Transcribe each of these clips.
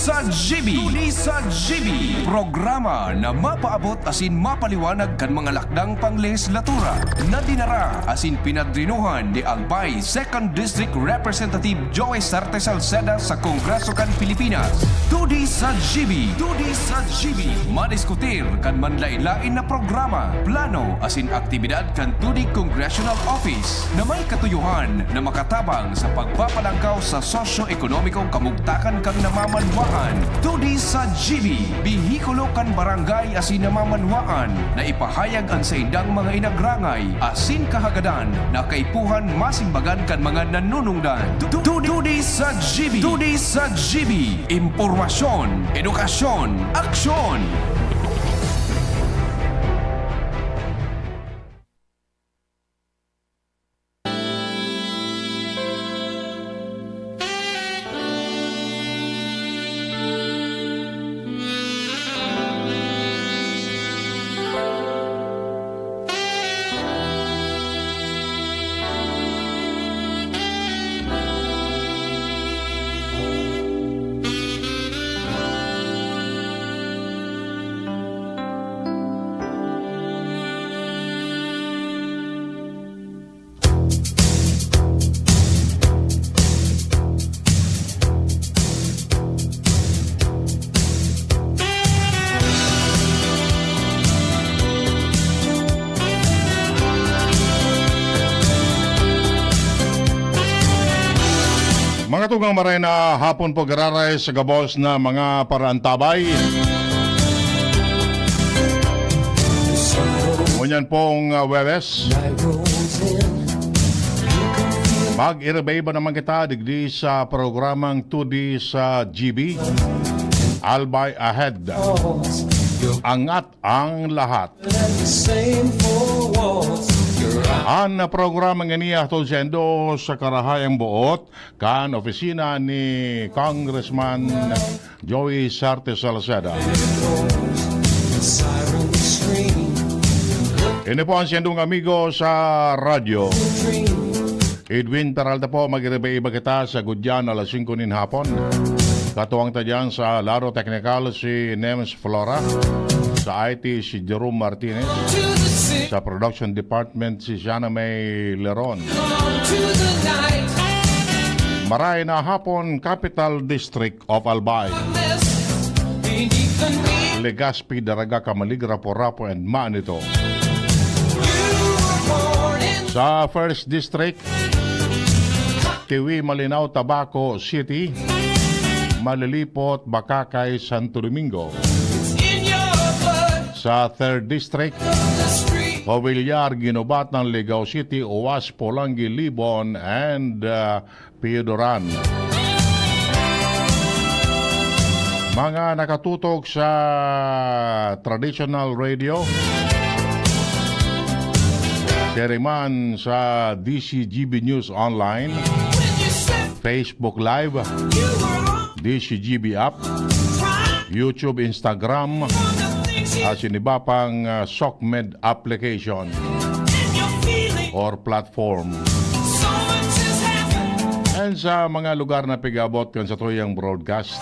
sa GB. Tudi sa GB. Programa na mapaabot asin mapaliwanag kan mga lakdang panglegislatura na dinara asin pinadrinuhan ni Albay 2nd District Representative Joey Sarte Salceda sa Kongreso kan Pilipinas. Tudi sa GB. Tudi sa GB. Madiskutir kan manlain-lain na programa, plano asin aktibidad kan tudi Congressional Office na may katuyuhan na makatabang sa pagpapalangkaw sa sosyo-ekonomikong kamugtakan kang namamanwaan. Tudi sa GB, bihikulo kan barangay asin namamanwaan na ipahayag ang sa indang mga inagrangay asin kahagadan na kaipuhan masimbagan kan mga nanunungdan. Tudi sa GB. Tudi sa GB. Impormasyon, edukasyon, aksyon. Mga tugang maray na hapon po gararay sa gabos na mga paraantabay. Ngunyan pong Webes. Mag-irabay ba naman kita digdi sa programang 2D sa GB? Albay ahead. Angat ang lahat. Ang programang ganiya tolsendo sa karahayang buot kan opisina ni Congressman Joey Sarte Salceda. Ini po ang siyendong amigo sa radyo. Edwin Peralta po, mag-iba kita sa Gudyan alas 5 nin hapon. Katuwang tadyan sa Laro Technical si Nemes Flora. Sa IT si Jerome Martinez. Sa Production Department si Jana May Leron. Maray na hapon, Capital District of Albay. Legazpi, Daraga, Kamalig, Rapo-Rapo, and Manito. Sa First District, Tiwi, Malinaw, Tabaco City, Malilipot, Bakakay, Santo Domingo. Sa 3rd District, Pavillar, Ginobatan, Ligao City, Uwas, Polangi, Libon, and Piodoran. Mga nakatutok sa traditional radio, Teriman sa DCGB News Online, Facebook Live, DCGB App, YouTube, Instagram, at siniba pang SOCMED application or platform. And sa mga lugar na pigabot kan sa tuyang broadcast,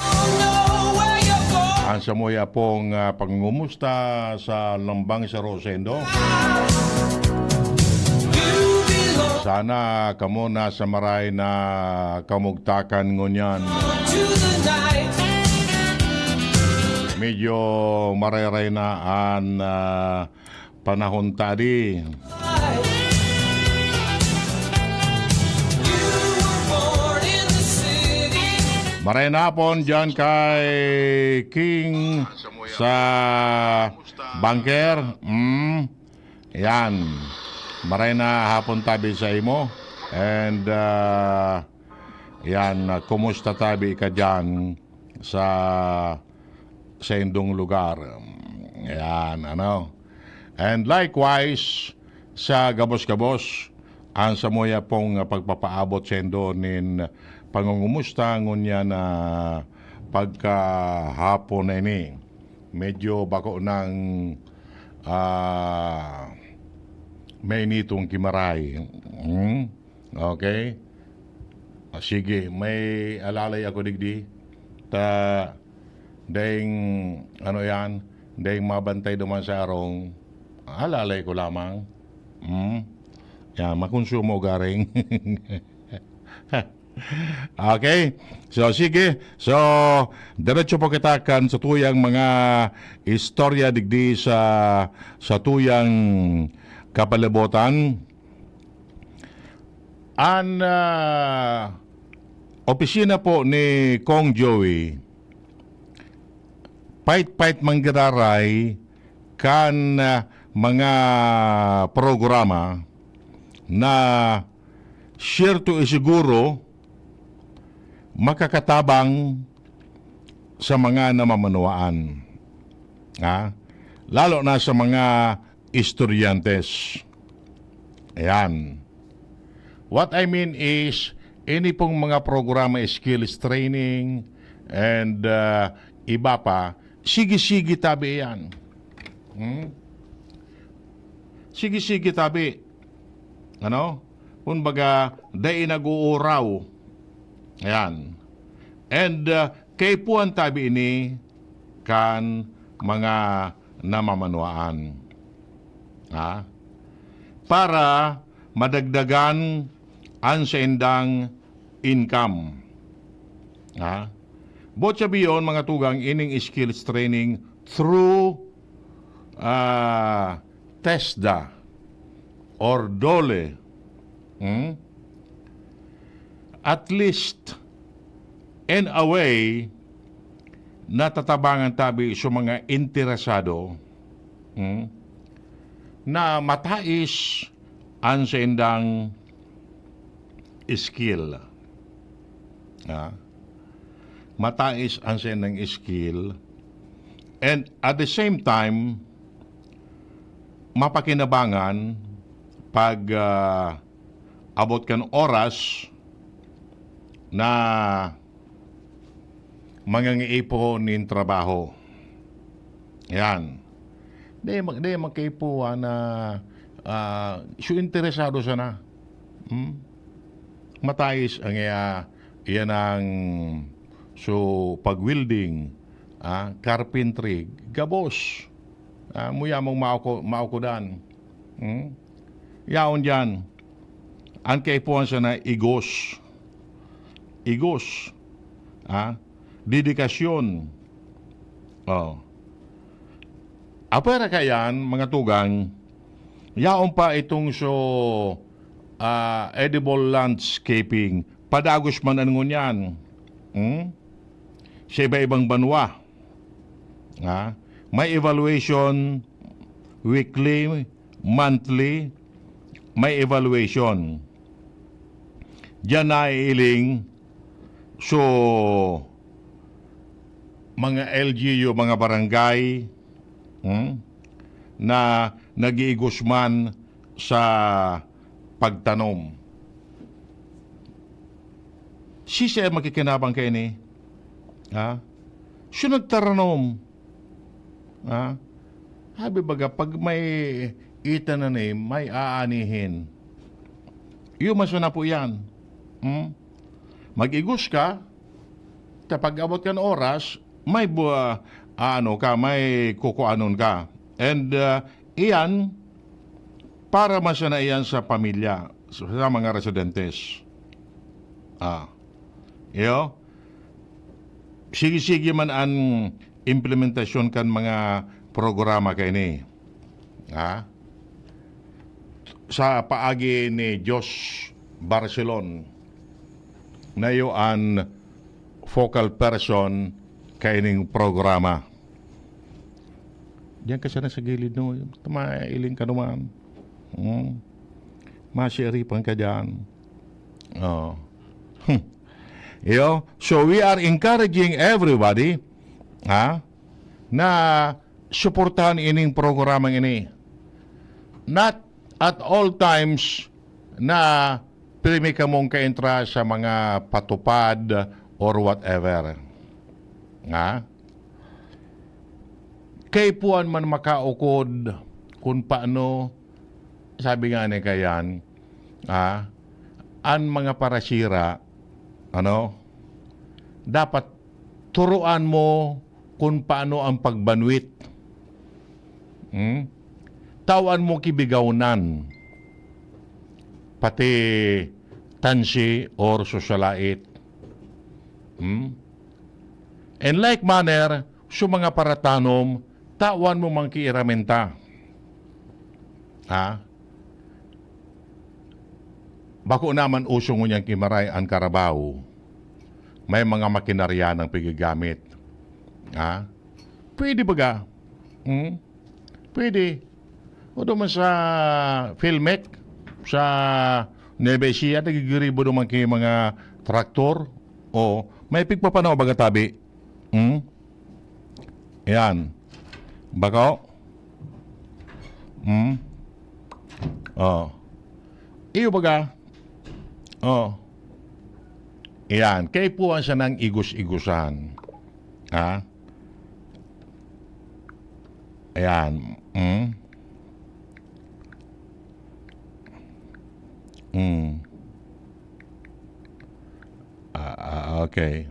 ang samuya pong pangungumusta sa Lambang sa Rosendo. Sana kamo na sa maray na kamugtakan ngunyan. Medyo maray-ray na ang panahon tadi. Maray na hapon dyan kay King sa Banker. Yan. Maray na hapon tabi sa imo. And yan, kumusta tabi ka dyan sa indong lugar. Yan, ano. And likewise, sa gabos-gabos, ang samuya pong pagpapaabot sa indo nin pangungumusta ngunya na pagkahapon na ini. Medyo bako ng may nitong kimaray. Okay? Sige, may alalay ako digdi. Ta Dahing, ano yan, dahing mabantay duman sa arong, alalay ko lamang. Yan, makonsumo garing. Okay. So, sige. So, diretso po kita kan sa tuyang mga istorya digdi sa tuyang kapalibutan. Ang opisina po ni Kong Joey, pait-pait manggiraray kan mga programa na share to isiguro makakatabang sa mga namamanuaan. Lalo na sa mga estudyantes. Ayan. What I mean is, ini pong mga programa, skills training, and iba pa, sige-sige tabi yan. Sige-sige tabi. Ano? Kumbaga, day nag-uuraw. Ayan. And kay puan tabi ini kan mga namamanuaan. Para madagdagan ang sa indang income. Bot sabiyon, mga tugang, ining skills training through TESDA or DOLE. At least, in a way, natatabangan tabi sa mga interesado na matais ang sa indang skill. Matais ang sa indang skill, and at the same time, mapakinabangan pag abot kan oras na mangangiipo nin trabaho. Yan. Di magkaipo na so interesado sana. Matais ang yan ang so pag-welding, carpentry, gabos. Muyamong maukudan. Yaon dyan. Ang kaipuan sana igos. Dedikasyon. Apera kayan, mga tugang, yaon pa itong edible landscaping. Padagos man anong yan. Sa iba-ibang banwa. May evaluation weekly, monthly, may evaluation. Diyan na iiling mga LGU, mga barangay na nag-iigusman sa pagtanom. Siya makikinabang kayo ni? Siya nagtaranom. Habi baga, pag may itananim, may aanihin. Masya na po yan. Mag-igus ka, kapag abot ka ng oras, may may kukuanon ka. And iyan, para masya na iyan sa pamilya, sa mga residentes. Sige-sige man ang implementasyon kan mga programa kayo ni. Sa paagi ni Josh Barcelon, na yung focal person kaining programa. Diyan ka siya na sa gilid, no? Mailing ka naman. Masyaripan ka dyan. So we are encouraging everybody na suportahan ining programang ini. Not at all times na pirmi ka mong kaintra sa mga patupad or whatever. Kay puan man makaukod kung paano, sabi nga ni kayan, ang mga parasira, dapat turuan mo kung paano ang pagbanwit. Tawan mo kibigawnan, pati tansi or sosalait. And like manner, sa mga paratanom, tawan mo mang kiiramenta. Bako naman usong mo niyang kimaray ang karabaw. May mga makinarya ng pigigamit. Pwede ba ga? Pwede. O naman sa Filmec, sa Nevesia, nagigiribo naman kayo mga traktor. O may pigpapanaw baga tabi. Yan. Bako? Iyo baga? Yan. Kaya po siya ng igus-igusan. Ayan. Okay.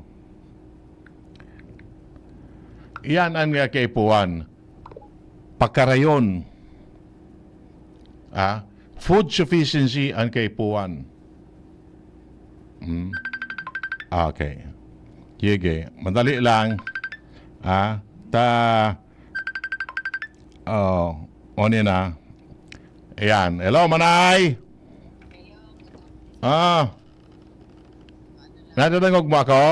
Yan ang kaipuan. Pagkarayon. Food sufficiency ang kaipuan. Okay. Sige. Madali lang. Oni na. Ayan. Hello, Manay! Nadadangog mo ako?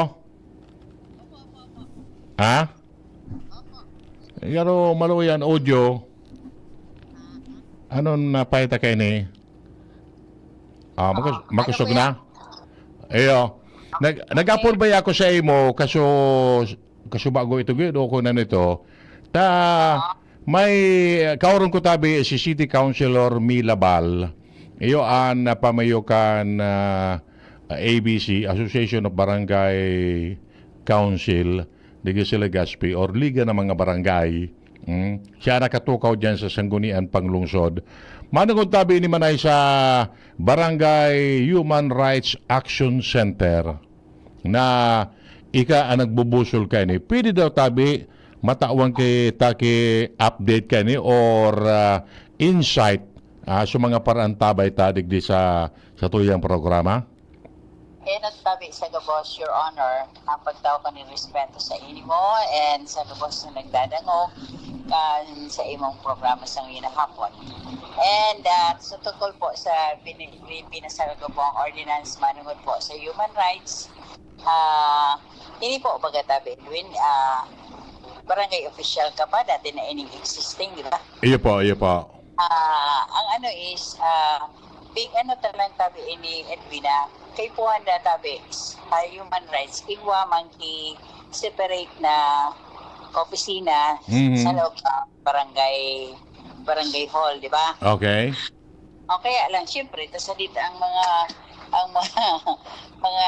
Yaro maluyan audio. Anong napahita kayo ni? Makusog na? Ayo. Nag-apol ba ako sa imo kaso bago ito gido ko na nito. May kauron ko tabi si City Councilor Milabal. Iyo an pamayokan ABC, Association of Barangay Council, Liga sila Gaspi, or Liga ng mga Barangay. Siya nakatukaw dyan sa Sanggunian Panglungsod. Manungod tabi ni Manay sa Barangay Human Rights Action Center na ika ang nagbubusol ka ni. Pwede daw tabi matawang kay taki update ka ni or insight sa mga paraan tabay tadig di sa tuyang programa. Nagtabi sa gabos, Your Honor, ang pagtaw ko ni respeto sa inimo and sa gabos na nagdadangog sa imong programa sa ngayong hapon. And sa tukol po sa pinasaragabong ordinance manungod po sa human rights, ini po bagatabi, barangay official ka pa, dati na ining existing, di ba? Iyo po. Ang ano is, big ano talang tabi ini Edwina, kay puhan na tabi human rights, iwa mangki separate na opisina sa loob ng barangay hall, di ba? Okay. Okay, alam, siyempre, tas dito ang mga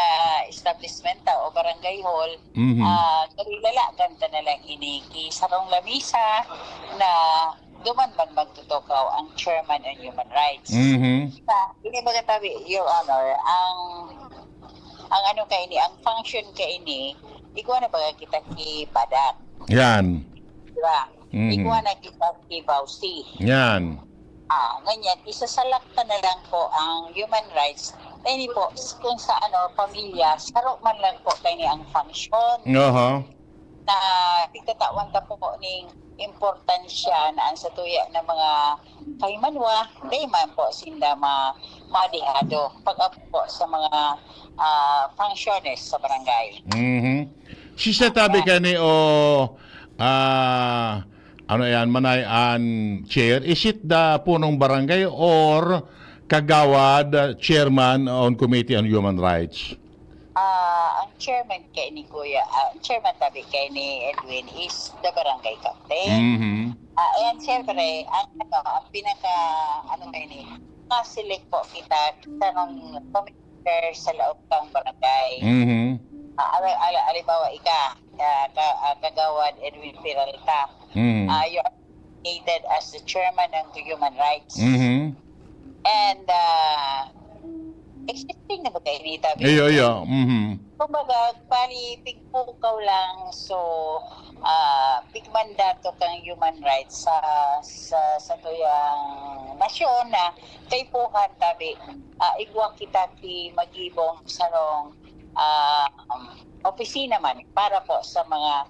establishment o barangay hall, karilala, ganda na lang iniki sarong lamisa na duman man magtutukaw ang chairman on human rights. Hindi ba katabi, Your Honor, ang ano kay ini, ang function kay ini, ikaw na ba kita kipadak? Yan. Diba? Ikaw na kita kibawsi. Yan. Ganyan, isasalakta na lang po ang human rights. Ini po, kung sa pamilya, saro man lang po kay ni ang function. Na pigtatawan ta po ning importansya na ang sa tuya ng mga kaimanwa, day man po sinda madihado pag po sa mga functiones sa barangay. Sisa tabi ka ni ano yan, Manay an chair, is it the punong barangay or kagawad chairman on Committee on Human Rights? Ang chairman kay ni Kuya, chairman tabi kay ni Edwin is the barangay captain. And siyempre, ang pinaka, kay ni, select po kita ng committee sa loob ng barangay. Alibawa, kagawad Edwin Peralta. You are nominated as the chairman ng Human Rights. And, existing na ba kayo ni Tabi? Iyo. Kumbaga, pali pigpukaw lang, so big mandato kang human rights sa tuyang nasyon na kay puhan tabi igwa kita ti magibong sarong opisina man para po sa mga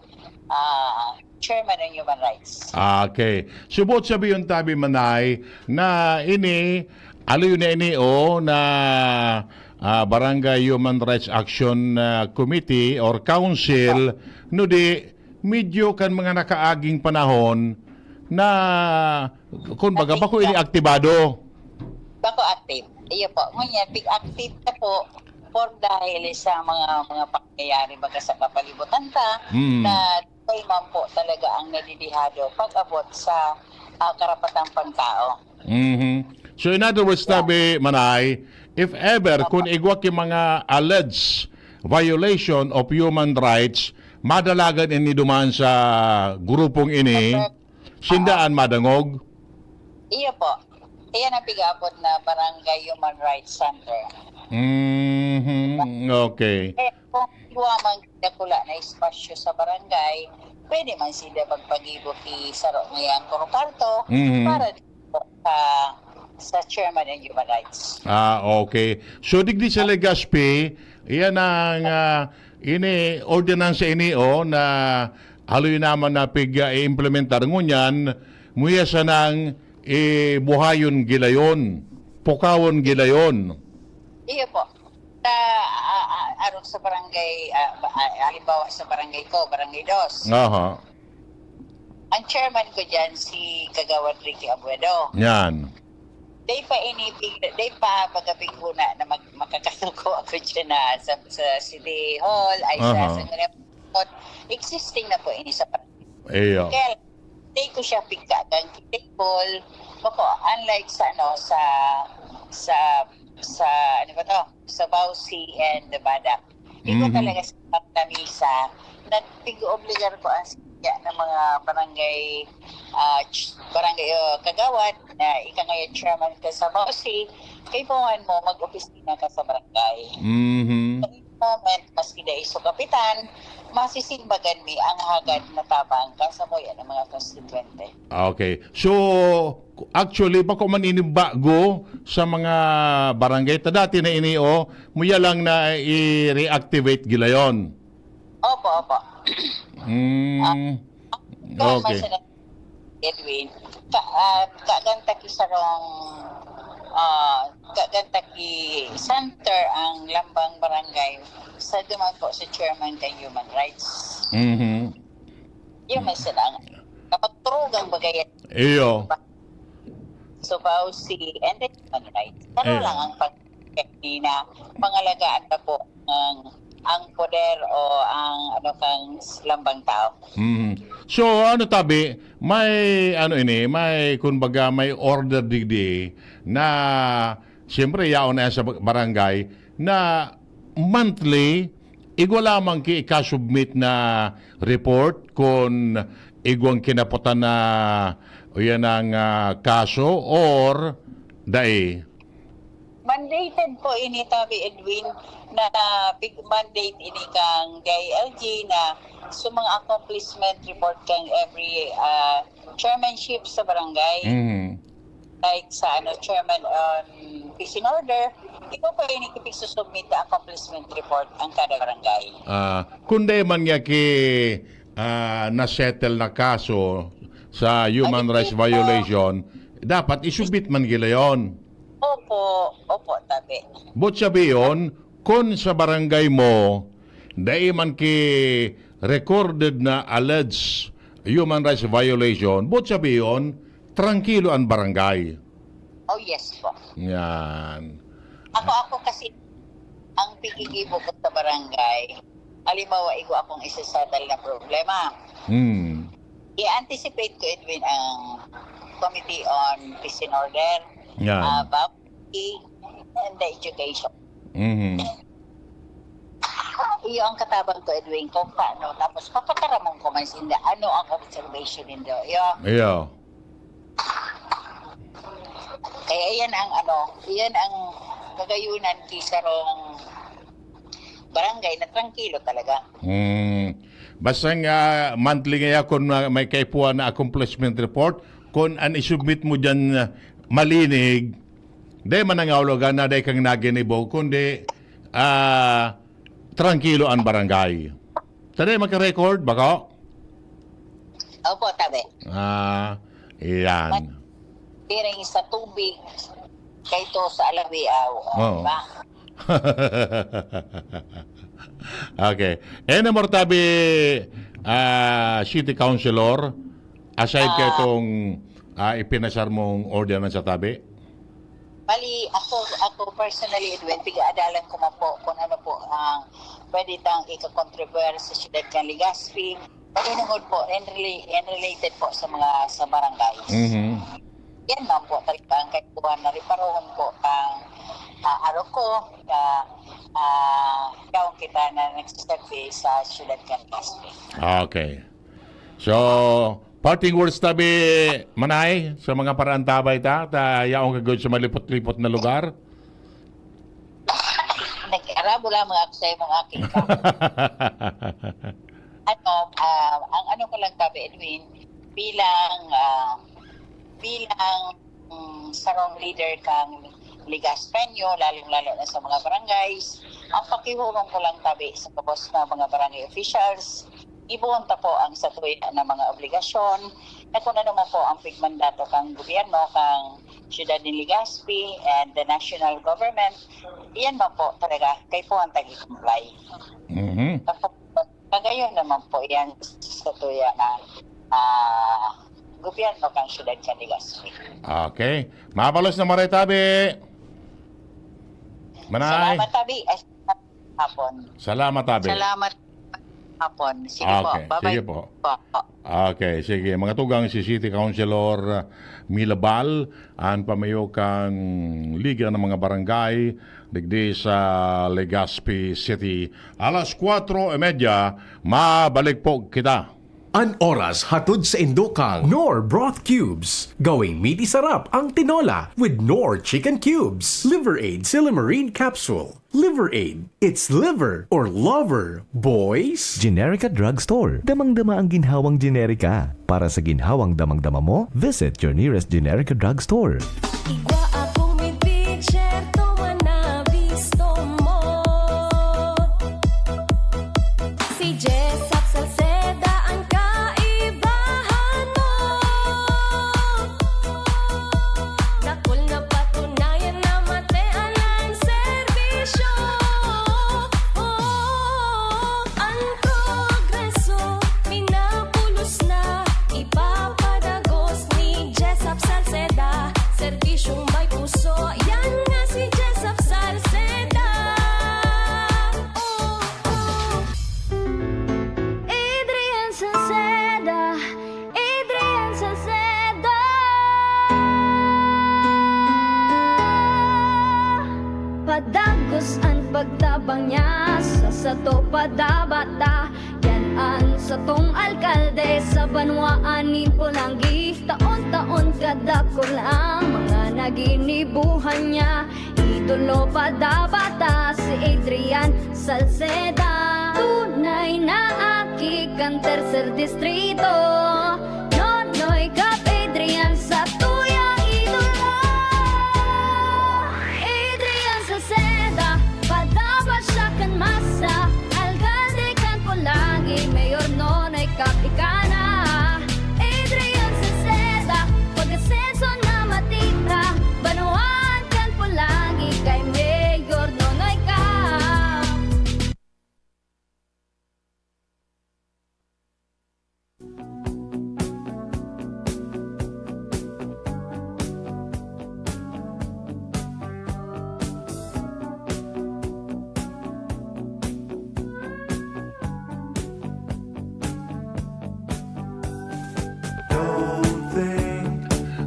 chairman ng human rights. Okay. Subot sabihin tabi manay na ini alo yun na ini na Barangay Human Rights Action Committee or Council no di medyo kan mga nakaaging panahon na kumbaga bako ini aktibado. Bako active. Iyo po. Ngunyan, big active na po for dahil sa mga pangyayari baga sa kapalibutan ta na kay man po talaga ang nadidihado pag-abot sa karapatang pantao. So in other words, tabi manay, if ever kung igwa ki mga alleged violation of human rights, madalagan ini duman sa grupong ini, sindaan madangog? Iyo po. Iyan ang pig-abot na Barangay Human Rights Center. Okay. Kaya kung iwa man dakula na espasyo sa barangay, pwede man sila magpagibo ki saro ngayang Koroparto para dito sa chairman ng human rights. Okay. So digdi sa Legazpi, iyan ang ini ordinansa ini na haloy naman na pig-implementar ngunyan, muya sa nang buhayon gilayon, pukawon gilayon. Iyo po. Aron sa barangay, halimbawa sa barangay ko, barangay 2. Aha. Ang chairman ko dyan, si Kagawad Ricky Abuedo. Yan. Day pa pagkabiguna na makakasuko ako dyan na sa City Hall, ay sa Sangguniang existing na po ini sa barangay. Iyo. Kaya, day ko siya pigkagang table. Bako, unlike sa ano ba to? Sa Bausi and the Badak. Ito talaga sa pagkamisa na pig-obligar ko ang siya ng mga barangay kagawad na ika ngayon chairman ka sa Bausi, kay puwan mo mag-opisina ka sa barangay. Sa moment, maski na iso kapitan, masisimbagan mi ang hagad na tabang ka sa moya ng mga konstituente. Okay. So, actually, bako man inimbago sa mga barangay, dati na inio, muya lang na i-reactivate gilayon. Opo. Okay. Edwin, kaganta ki sarong kaganta ki center ang lambang barangay sa duman po sa chairman kay human rights. Yun may silang kapag turugang bagayan. Iyo. So, Bausi and the human rights. Ano lang ang pagkakanina, pangalagaan pa po ang poder o ang kang lambang tao. So ano tabi, may kumbaga may order digdi na siyempre yaon na sa barangay na monthly igwa lamang ki ikasubmit na report kung igwang kinaputan na yan ang kaso or dai. Mandated po ini tabi Edwin na big mandate ini kang DILG na sa mga accomplishment report kang every chairmanship sa barangay. Like sa chairman on peace and order, ikaw pa ini kipig susubmit na accomplishment report ang kada barangay. Kundi man nga ki na-settle na kaso sa human rights violation, dapat isubmit man gila yon. Opo, tabi. But sabiyon, kung sa barangay mo, dahil man ki recorded na alleged human rights violation, but sabiyon, tranquilo ang barangay. Oh, yes po. Yan. Ako kasi, ang pigigibo ko sa barangay, halimbawa, igo akong isasettle na problema. I-anticipate ko, Edwin, ang Committee on Peace and Order, about and the education. Iyo ang katabang ko, Edwin, kung paano. Tapos papakaramong ko man sinda, ano ang observation nindo. Iyo. Kaya iyan ang kagayunan kisarong barangay na tranquilo talaga. basta nga monthly nga kung may kaipuan na accomplishment report, kung an isubmit mo dyan malinig, di man ang aulagan na di kang naginibo, kundi tranquilo ang barangay. Tadi maka-record, baka? Opo, tabi. Iyan. Tiring sa tubig, kay to sa alawiaw. Oo. Diba? Okay. More tabi city councilor, aside kay itong ipinasar mong ordinance sa tabi? Bali, ako personally, Edwin, pigaadalan ko man po kung ano po ang pwede tang ikakontribute sa siyudad ng Legazpi. Paginungod po, and related po sa barangay. Mm-hmm. Yan man po, talaga ang kaikuhan na riparohon po ang araw ko, gawin kita na nagsasabi sa siyudad ng Legazpi. Okay. So, parting words tabi, Manay, sa mga paraan tabay yaong kagod sa malipot-lipot na lugar? Nag-arabo lamang ako sa mga aking ang ano ko lang tabi, Edwin, bilang sarong leader kang Legazpenyo, lalong-lalo na sa mga barangays, ang pakihulong ko lang tabi sa kabos na mga barangay officials, ibuunta po ang sa tuwid na mga obligasyon na kung ano man po ang pigmandato kang gobyerno, kang siyudad ni Legazpi and the national government, iyan man po talaga kay po ang tagi-comply. Mm-hmm. Kagayon naman po yan sa tuya na gobyerno kang siyudad sa Legazpi. Okay. Mapalos na maray tabi. Manay. Salamat tabi. Hapon. Salamat tabi. Salamat hapon. Sige Okay, po. Bye-bye. sige po. Okay, sige. Mga tugang si City Councilor Milabal, ang pamayokang Liga ng mga Barangay, digdi sa Legazpi City. Alas 4:30, mabalik po kita. An oras hatod sa Indokang Knorr Broth Cubes. Gawing meaty sarap ang tinola with Knorr Chicken Cubes. Liver Aid Silimarine Capsule. Liver Aid. It's liver or lover, boys. Generica Drugstore. Damang-dama ang ginhawang generika. Para sa ginhawang damang-dama mo, visit your nearest Generica Drugstore. Igwa akong may picture, to na visto mo. Si Jessup Salceda ang kaibahan mo. Dakol na patunayan na matean ang serbisyo. Ang progreso, minapulos na, ipapadagos ni Jessup Salceda. Serbisyong may puso, yan nga si Jessup Salceda. Adrian Salceda, Adrian Salceda. Padagos ang pagtabang niya sa sato padabata. Yan ang satong alkalde sa banwaan ni Pulangi. Taon-taon kadakol ang mga naginibuhan niya. Idolo padabata si Adrian Salceda. Tunay na aki kang tercer distrito. Nonoy kap Adrian sa tuyang idolo. Adrian Salceda, padabat siya kan masa. Alcalde kan Pulangi, mayor nonoy kap ikana. Adrian Salceda, pag-asenso na matita. Banuan kan Pulangi, kay mayor nonoy kap.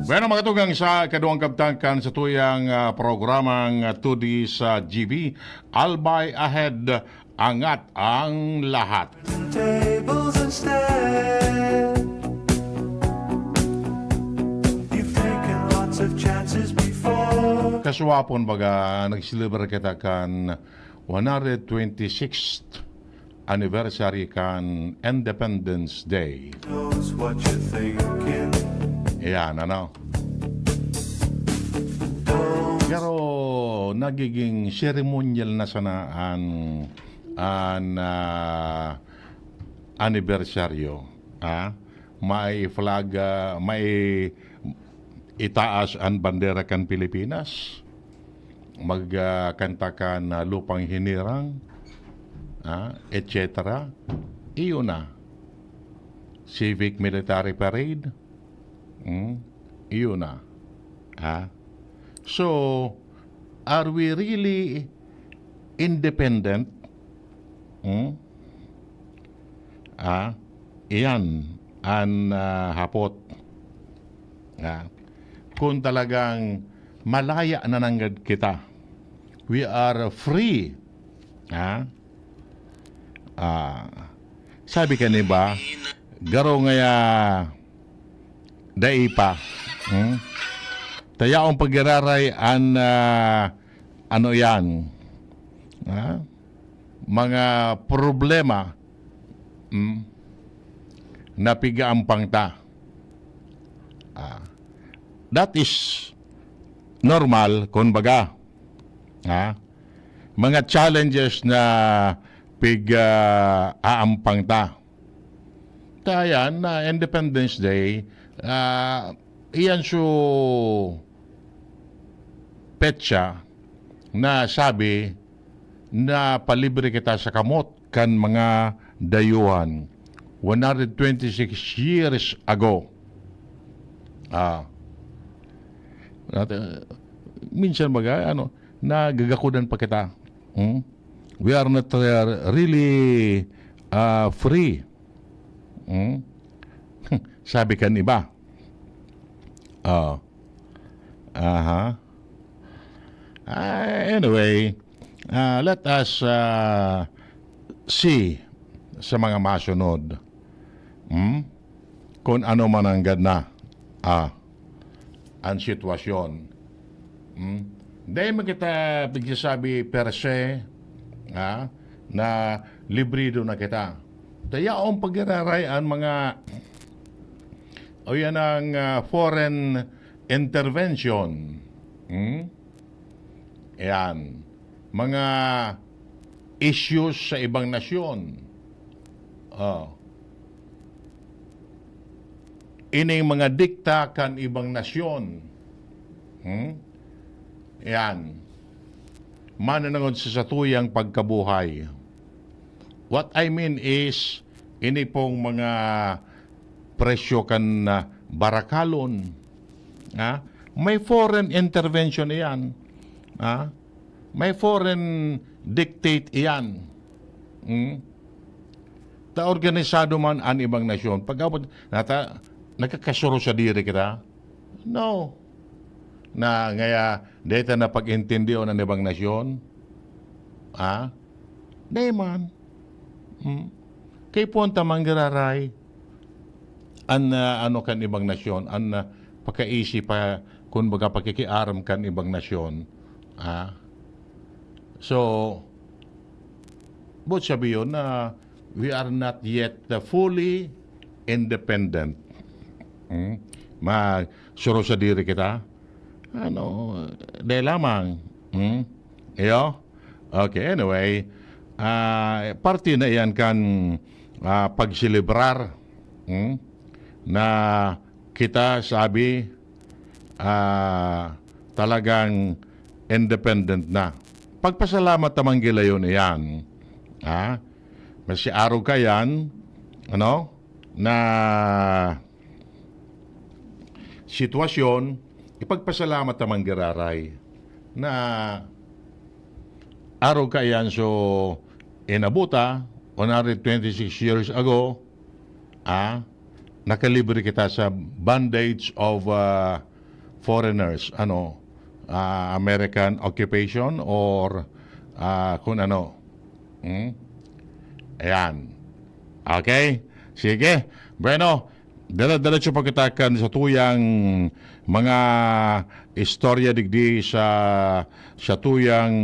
Bueno, mga tugang sa kaduang kabtangkan sa tuyang programang 2D sa GB, Albay Ahead, angat ang lahat. Tables instead. You've taken lots of chances before. Kaswapon baga nagsilibra kita kan 126th anniversary kan Independence Day. knows what you're thinking. Yan, ano? Pero nagiging ceremonial na sana ang anibersaryo. May flag, may itaas ang bandera kan Pilipinas. Magkanta kan lupang hinirang, etc. Iyon na. Civic Military Parade. Iyon na. So, are we really independent? Iyan ang hapot. Kung talagang malaya na nanggad kita, we are free. Sabi ka ni ba, garo ngaya daipa. Tayaong pagiraray ang ano yan, mga problema na pigaampang ta. That is normal, kumbaga. Mga challenges na pig-aampang ta. Kaya na Independence Day, iyan so petsa na sabi na palibre kita sa kamot kan mga dayuhan 126 years ago. Minsan baga nagagakudan pa kita. We are not really free. Sabi kan iba. Anyway, let us see sa mga masunod kung ano man ang ganda ang sitwasyon. Dahil mo kita pagsasabi per se na librido na kita. Tayaong pag-iraray ang mga o yan ang foreign intervention. Yan. Mga issues sa ibang nasyon. Ining mga dikta kan ibang nasyon. Yan. Mananangod sa satuyang pagkabuhay. What I mean is, ini pong mga presyo kan barakalon. May foreign intervention iyan. May foreign dictate iyan. Ta organisado man ang ibang nasyon. Pagkapot, nakakasuro sa diri kita? No. Na ngaya, dito na pag-intindiyo ng ibang nasyon? Di man. Kay punta manggiraray an ano kan ibang nasyon, an pagkaisip pa kung baga pagkikiaram kan ibang nasyon. So, but sabi yun na we are not yet fully independent. Suro sa diri kita? Dahil lamang. Iyo? Okay, anyway, parte na yan kan pagsilibrar na kita sabi talagang independent na. Pagpasalamat tamang gilayon iyan. Kasi araw ka yan, na sitwasyon, ipagpasalamat tamang giraray na araw ka yan so inabuta 126 years ago, nakalibre kita sa bondage of foreigners, American occupation or kung ano. Ayan. Okay? Sige. Bueno, dala-diretso pagkitakan sa tuyang mga istorya digdi sa tuyang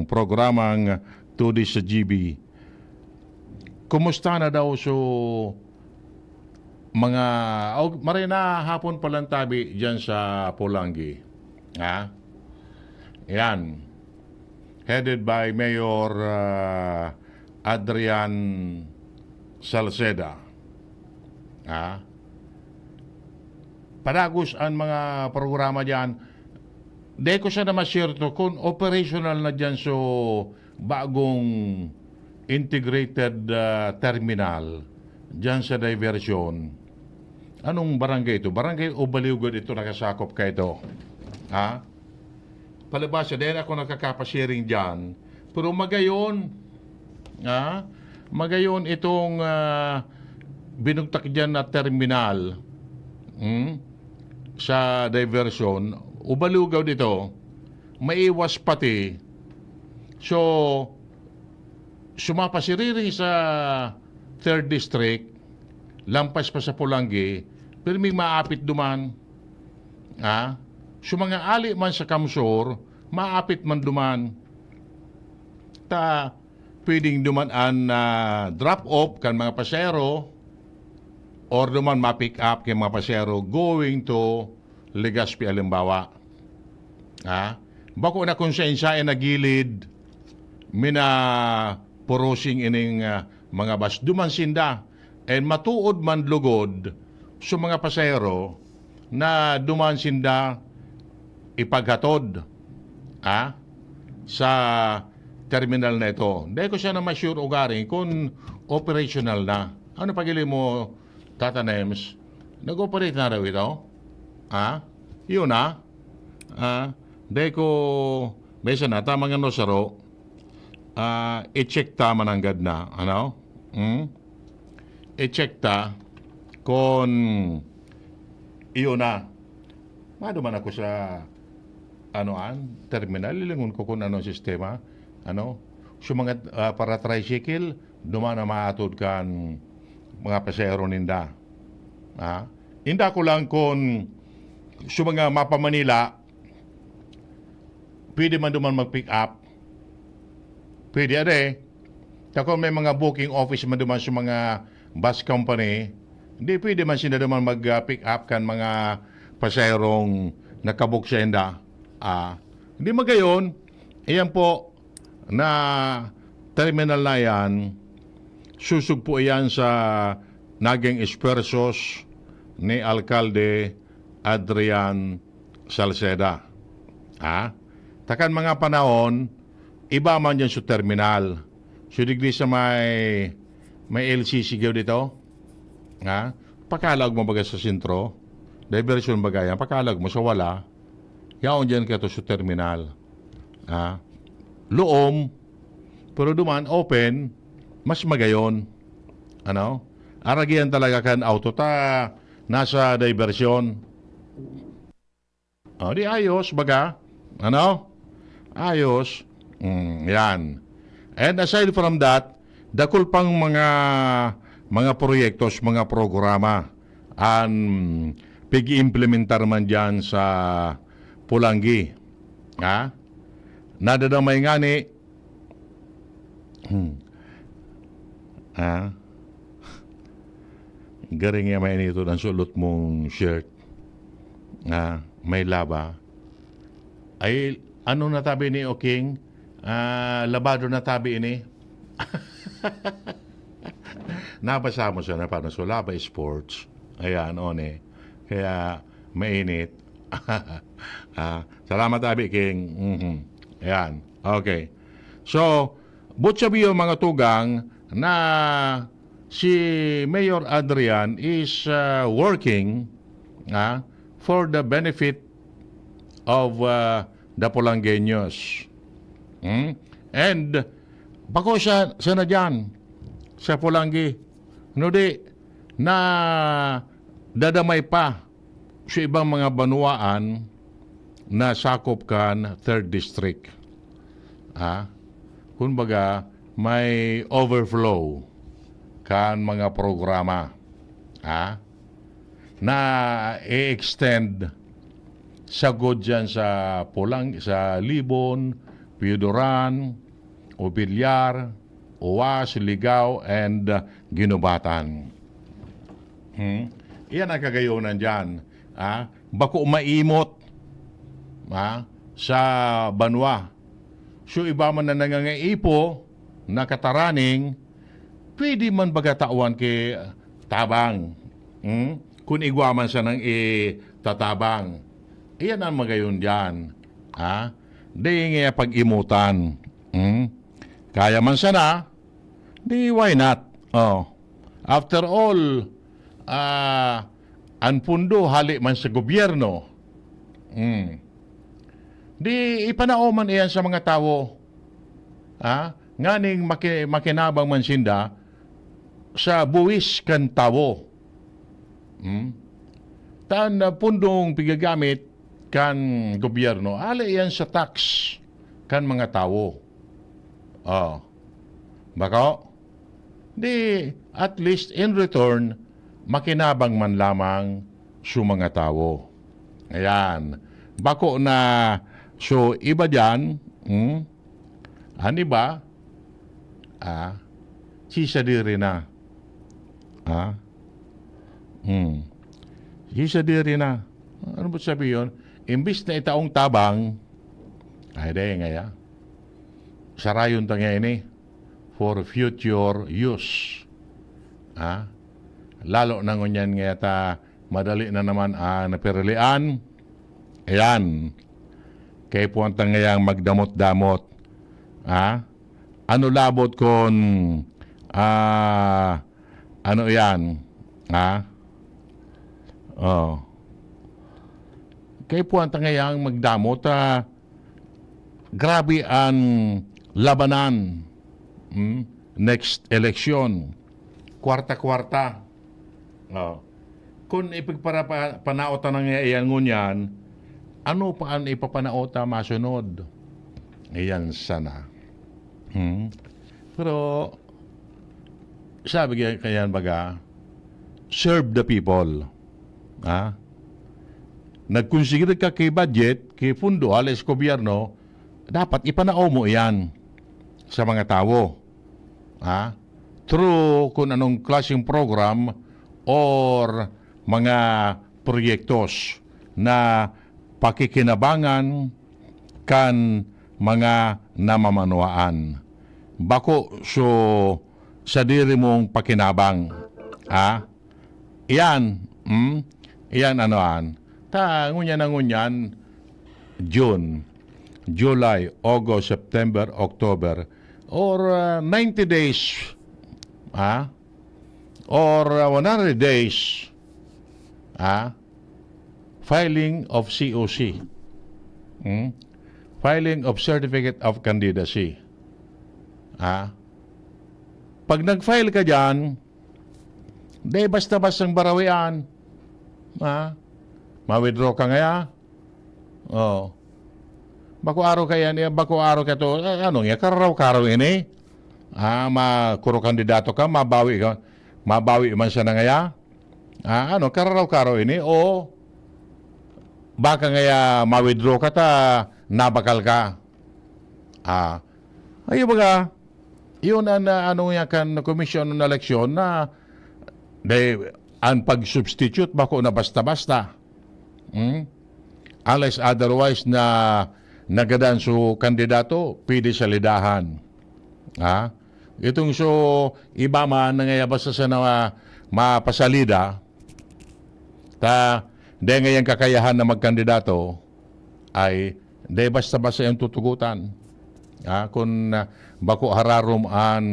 programang 2D sa GB. kumusta na daw so mga marina hapon pa lang tabi diyan sa Pulangi. Ha? Yan. Headed by Mayor Adrian Salceda. Ha? Padagos ang mga programa diyan. Di ko siya na masyerto kung operational na diyan so bagong integrated terminal diyan sa diversion. Anong barangay ito? Barangay o Baliugod ito nakasakop ka ito? Ha? Palabas din ako nakakapasharing dyan. Pero magayon, ha? Magayon itong binugtak dyan na terminal sa diversion. O Baliugod ito, maiwas pati. So, sumapasiriri sa 3rd District, lampas pa sa Pulangi, pero may maapit duman. Ha? So mga ali man sa Kamsor, maapit man duman. Pwedeng duman drop off kan mga pasero or duman ma-pick up kay mga pasero going to Legazpi Alimbawa. Ha? Bako na konsensya na gilid mina porosing ining mga bus duman sinda and matuod man lugod sa mga pasahero na duman sinda ipaghatod sa terminal na ito. Dahil ko siya na ma-sure ugaring kung operational na. Ano pagili mo, Tata Nems? Nag-operate na raw ito? Yun dahil ko besa na, tamang ano saro, i-check ta mananggad na. Ano? I-check ta kung iyon na. Maduman ako sa terminal, lilingon ko kung ano sistema. So mga para tricycle, duman na maatod kan mga pasahero ninda. Inda ko lang kung sa mga mapa Manila, pwede man duman mag-pick up. Pwede Kung may mga booking office man duman sa mga bus company, hindi pwede man sila naman mag-pick up kan mga pasaherong nakabook sa enda. Hindi magayon, iyan po na terminal na yan, susug po iyan sa naging espersos ni Alcalde Adrian Salceda. Takan mga panahon, iba man yan sa terminal. So digdi sa may LCC gaw dito. Pakalag mo baga sa sentro, diversion bagayan, pakalag mo sa wala, yaon dyan ka to sa terminal. Loom, pero duman, open, mas magayon. Aragian talaga kan auto ta, nasa diversion. Di ayos baga. Ayos. Yan. And aside from that, dakol pang mga proyektos, mga programa ang pig-implementar man dyan sa Pulangi. Nadadamay nga ni garing nga may nito ng sulot mong shirt. May laba. Ay, ano natabi ni Oking? Labado natabi ini. Nabasa mo siya na paano so Laba Sports. Ayan, kaya mainit. Salamat Abi King. Ayan, okay. So, butsabiyo mga tugang na si Mayor Adrian is working for the benefit of the Pulangueños. And bako siya na dyan sa Pulangi. Na dadamay pa sa ibang mga banuaan na sakop kan 3rd District. Kumbaga, may overflow kan mga programa na i-extend sagod dyan sa Pulang, sa Libon, Piodoran, o Bilyar, uwas, ligaw, and ginubatan. Iyan ang kagayonan dyan. Bako maimot sa banwa. So iba man na nangangaipo, nakataraning, pwede man bagatawan kay tabang. Kung igwaman siya ng tatabang. Iyan ang magayon dyan. Di nga pag-imutan. Kaya man siya na, di why not? After all, ang pundo hali man sa gobyerno. Di ipanaoman iyan sa mga tao. Nganing makinabang man sinda sa buwis kan tao. Tan pundong pigagamit kan gobyerno, hali iyan sa tax kan mga tao. Bako? Di at least in return, makinabang man lamang sa mga tao. Ayan. Bako na, so iba dyan, ano ba? Sisadiri na. Sisadiri na. Ano ba sabi yun? Imbis na itaong tabang, ay day ngaya. Sarayon ta ngayon for future use. Lalo na ngunyan nga ta madali na naman napirilian. Ayan. Kaya puwanta ngayang magdamot-damot. Ano labot kon ano yan? Kaya puwanta ngayang magdamot. Grabe ang labanan. Next election. Kwarta-kwarta. Kung ipagpanaota ng iyan ngunyan, ano pa ang ipapanaota masunod? Iyan sana. Pero, sabi kaya baga, serve the people. Nagkonsiguro ka kay budget, kay pundo, alas gobyerno, dapat ipanao mo iyan sa mga tao. Through kung anong klaseng program or mga proyektos na pakikinabangan kan mga namamanuaan. Bako so sa diri mong pakinabang. Iyan. Iyan anoan. Ngunyan, June, July, August, September, October, or 90 days, or 100 days, filing of COC, filing of Certificate of Candidacy. Pag nag-file ka dyan, di basta-bastang barawian, ma-withdraw ka ngaya, bako araw kaya niya, bako araw ka to, ano nga, karaw-karaw ini. Makuro kandidato ka, mabawi man siya na ngaya. Karaw-karaw ini, o baka ngaya ma-withdraw ka ta, nabakal ka. Ay baga, yun ang ano nga kan commission ng eleksyon na ang pag-substitute bako na basta-basta. Unless otherwise na nagadan so kandidato, pwede sa lidahan. Itong so iba man nangayabas sa na mapasalida, di ngayang kakayahan na magkandidato, ay di basta-basta yung tutugutan. Kung bako hararom ang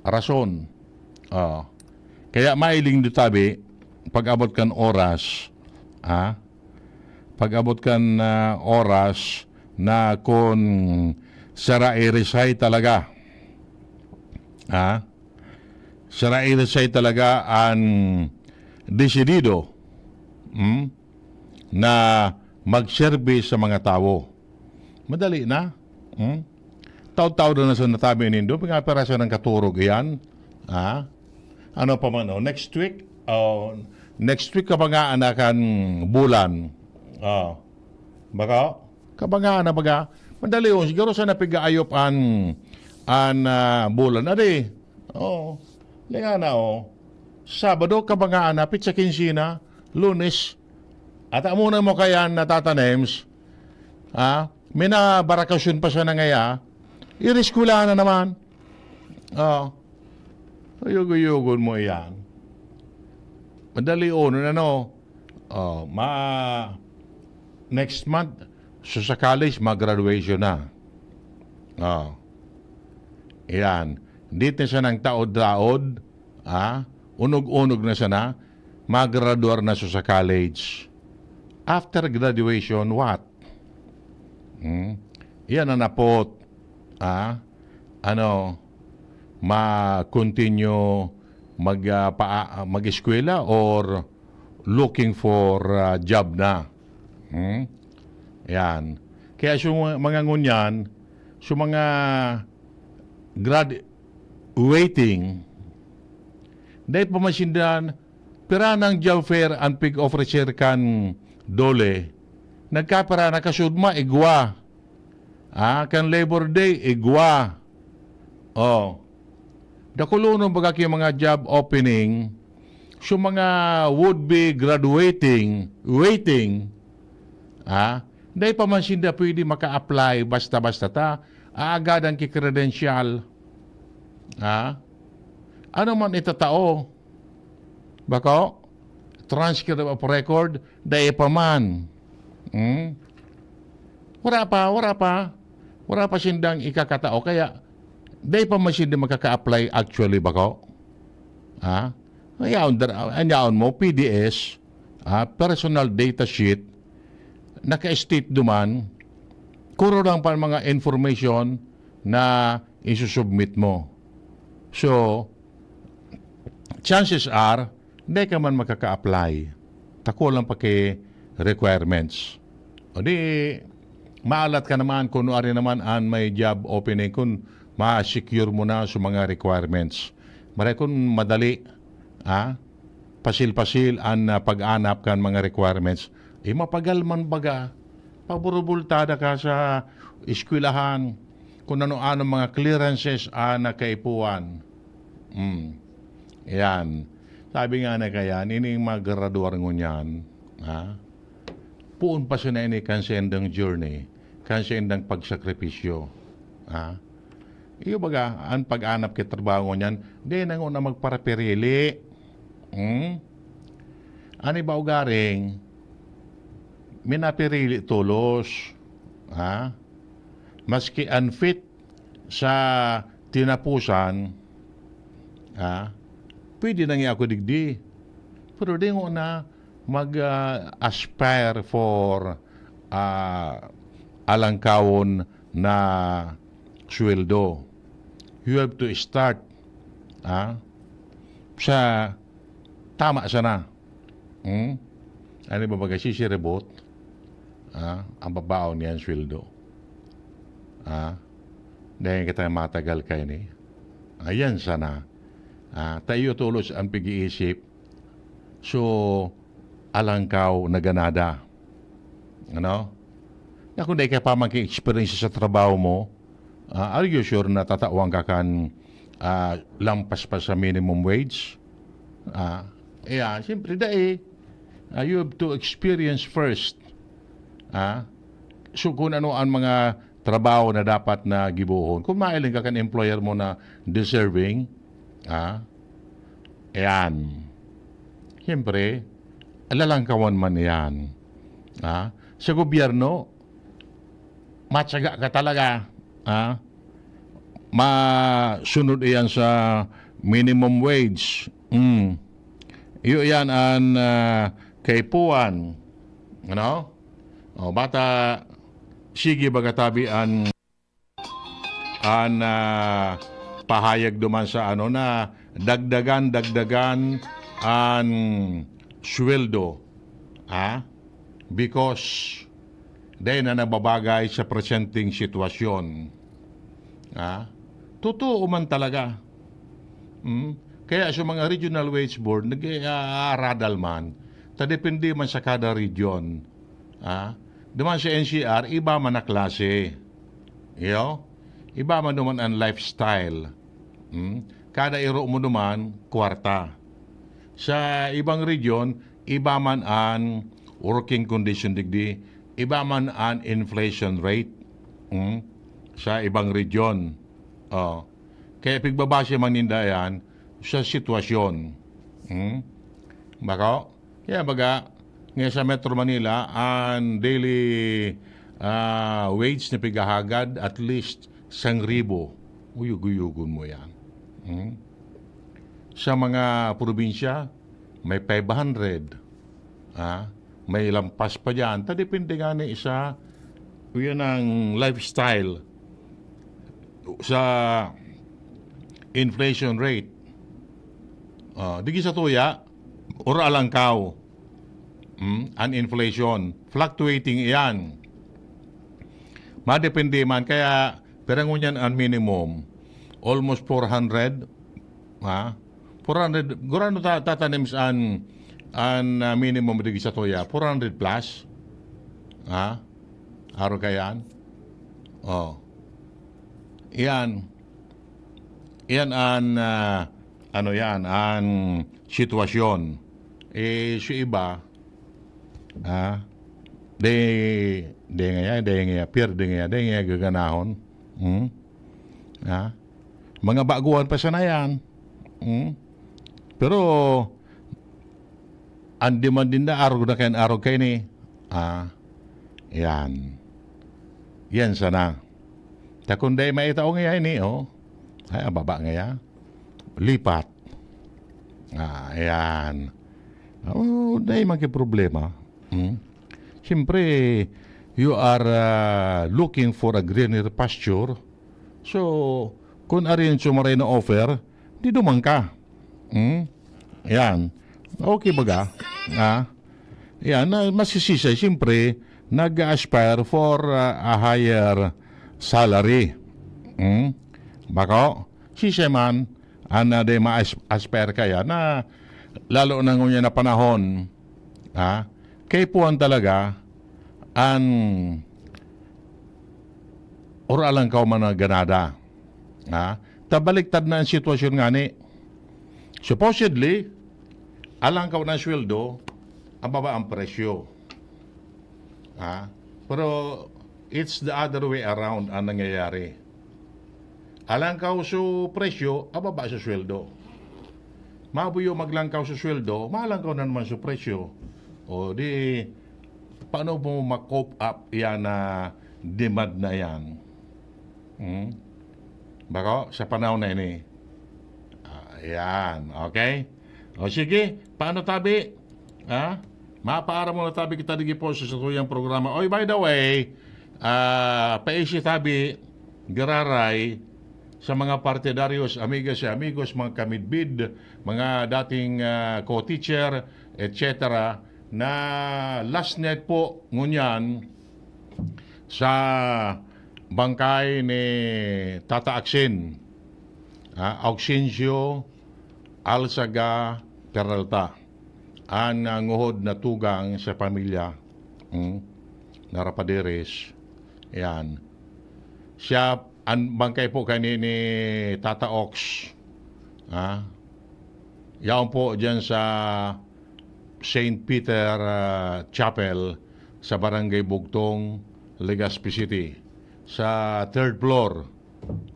rason. Kaya mailing dutabi, pag-abot kan oras, pag-abot kan oras na kung sara irisay talaga, sara irisay talaga ang desidido na mag-service sa mga tao. Madali na. Taw-taw na sa natabi nindo, pag-aperasyon ng katurog yan. Ano pa man, next week? Next week kabangaan na kan bulan. Baka? Kabangaan na baga? Madali siguro sa napigaayop ang bulan na di. Oh, linga na Sabado ka ba nga anapit sa kinsina, Lunes. At muna mo kaya natatanems, may na barakasyon pa siya na ngaya, iriskula na naman. Ayug-ayugon mo yan. Madali next month, so sa college, mag-graduation na. Yan. Dito na siya ng taod-taod, unog-unog na siya na, mag-graduar na siya sa college. After graduation, what? Yan ang napot. Ma-continue mag-eskwela or looking for job na. Yan. Kaya mga ngunyan, mga graduating, dahil pamasindan, pira ng job fair ang pig-officer kan dole, nagkapara na kasudma, igwa. Kan Labor Day, igwa. Dakulunong baga kayo mga job opening, so mga would-be graduating, waiting, dahil pamansinda pwede maka-apply basta-basta ta, agad ang kikredensyal. Ano man itatao? Bako? Transcript of record, dahil pa man. Wala pa sindang ikakatao. Kaya, dahil pa man sinda makaka-apply actually, bako? Ayaon mo, PDS, personal data sheet, naka-state duman, kuro lang pa mga information na isusubmit mo. So, chances are, hindi ka man makaka-apply. Tako lang pa kay requirements. O di, maalat ka naman kung ano naman ang may job opening kung ma-secure mo na sa mga requirements. Maray kung madali, pasil-pasil ang pag-anap kan mga requirements, mapagal man baga, paburubultada ka sa eskwelahan, kung ano-ano mga clearances na kaipuan. Yan. Sabi nga na kaya, ining mag-graduar ngunyan, puun pa siya na ini kansendang journey, kansendang pagsakripisyo. Iyo baga, ang pag-anap kay trabaho ngunyan, di na nga magparapirili. Ani ba ugaring, minapirili tulos, maski unfit sa tinapusan, pwede na nga ako digdi. Pero di nga na mag-aspire for alangkawon na sweldo. You have to start sa tama sana. Ano ba baga sisiribot? Ang babaon niyan sweldo. Dahil kita matagal kayo ni. Ayan sana. Tayo tulos ang pag-iisip. So, alangkaw na ganada. Ano? Kung di ka pa mag-experience sa trabaho mo, are you sure na tatawang ka kan lampas pa sa minimum wage? Siyempre you have to experience first. So, kung ano ang mga trabaho na dapat na gibuhon. Kung mailing ka kan employer mo na deserving, siyempre, alalangkawan man yan. Sa gobyerno, matyaga ka talaga. Masunod iyan sa minimum wage. Iyo yan ang kaipuan. Ano? Bata, sige bagatabi ang pahayag duman sa na dagdagan ang sweldo. Because dahil na nababagay sa presenting sitwasyon. Totoo man talaga. Kaya sa mga regional wage board, nag-aaradal man. Depende man sa kada region. Duman sa NCR, iba man na klase. iba man naman ang lifestyle. Kada iro mo naman, kwarta. Sa ibang region, iba man ang working condition digdi, iba man ang inflation rate sa ibang region. Kaya pigbabase man ninda yan sa sitwasyon. Bako? Kaya baga, ngayon sa Metro Manila, ang daily wage na pigahagad at least 1,000. Uyug-uyugon mo yan. Sa mga probinsya, may 500. May lampas pa dyan. Depende nga na isa, yun ang lifestyle sa inflation rate. Digi sa tuya, or alangkaw, ang inflation, fluctuating iyan. Madepende man, kaya perang yan ang minimum, almost 400, 400, gurano tatanim saan ang minimum digi sa tuya, 400 plus, aro kayan, iyan ang ang sitwasyon. Sa iba, de nga gaganahon. Mga baguhan pa sana yan. Pero, ang demand din na arog na kayan arog kayo ni. Yan. Yan sana. Takunday maitaw nga yan ni, ay, baba nga yan. Lipat. Ayan. Dahil problema. Siyempre, you are looking for a greener pasture. So, kung arin sumaray na offer, di dumang ka. Ayan. Okay baga? Ayan, masisisay. Siyempre, nag-aspire for a higher salary. Bako? Sisay man, de ma-aspire kaya na lalo na ngunya na panahon, kay puwan talaga ang oralang ka man na ganada. Tabaliktad na ang sitwasyon nga ni. Supposedly, alang ka ng sweldo, ang baba ang presyo. Pero it's the other way around ang nangyayari. Alangkaw sa presyo, ababa sa sweldo. Mabuyo maglangkaw sa sweldo, malangkaw na naman sa presyo. O di, paano mo ma-cope up yan na demand na yan? Bako, sa panahon na ini. Ayan, okay? O sige, paano tabi? Mapaara mo na tabi kita digi po sa tuyang programa. Oy, by the way, paisi tabi, gararay, sa mga partidarios, amigas and amigos, mga kamidbid, mga dating co-teacher, etc. na last night po ngunyan sa bangkay ni Tata Aksin, Auxencio Alsaga Peralta, ang nguhod na tugang sa pamilya na Rapaderes. Yan. Siya ang bangkay po kanini Tata Ox. Yaon po dyan sa St. Peter Chapel sa Barangay Bugtong, Legazpi City. Sa 3rd floor,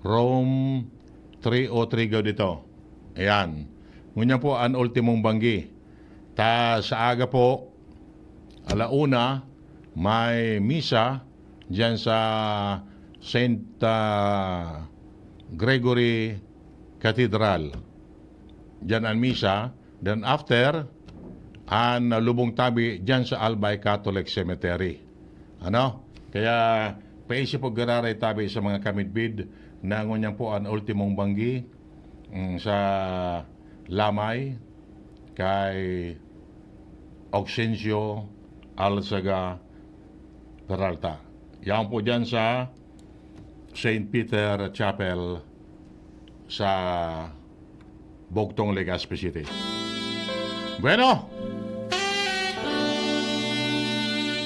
room 303 gaw dito. Ayan. Ngunyan po ang ultimong banggi. Sa aga po, alauna, may misa dyan sa St. Gregory Cathedral. Diyan ang misa. Then after, ang lubong tabi diyan sa Albay Catholic Cemetery. Kaya paisip po gararay tabi sa mga kamidbid na ngunyan po ang ultimong banggi sa Lamay kay Auxencio Alsaga Peralta. Yan po diyan sa St. Peter Chapel sa Bugtong, Legazpi City. Bueno,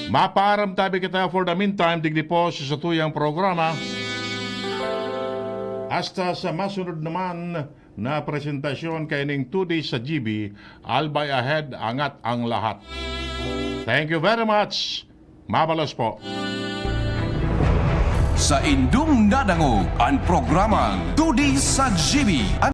maparam tabi kita for the meantime, digdi po sa tuyang programa. Hasta sa masunod naman na presentasyon kaining 2 days sa GB, albay ahead, angat ang lahat. Thank you very much. Mabalos po. Sa indung nadangog ang programang 2D sa GB.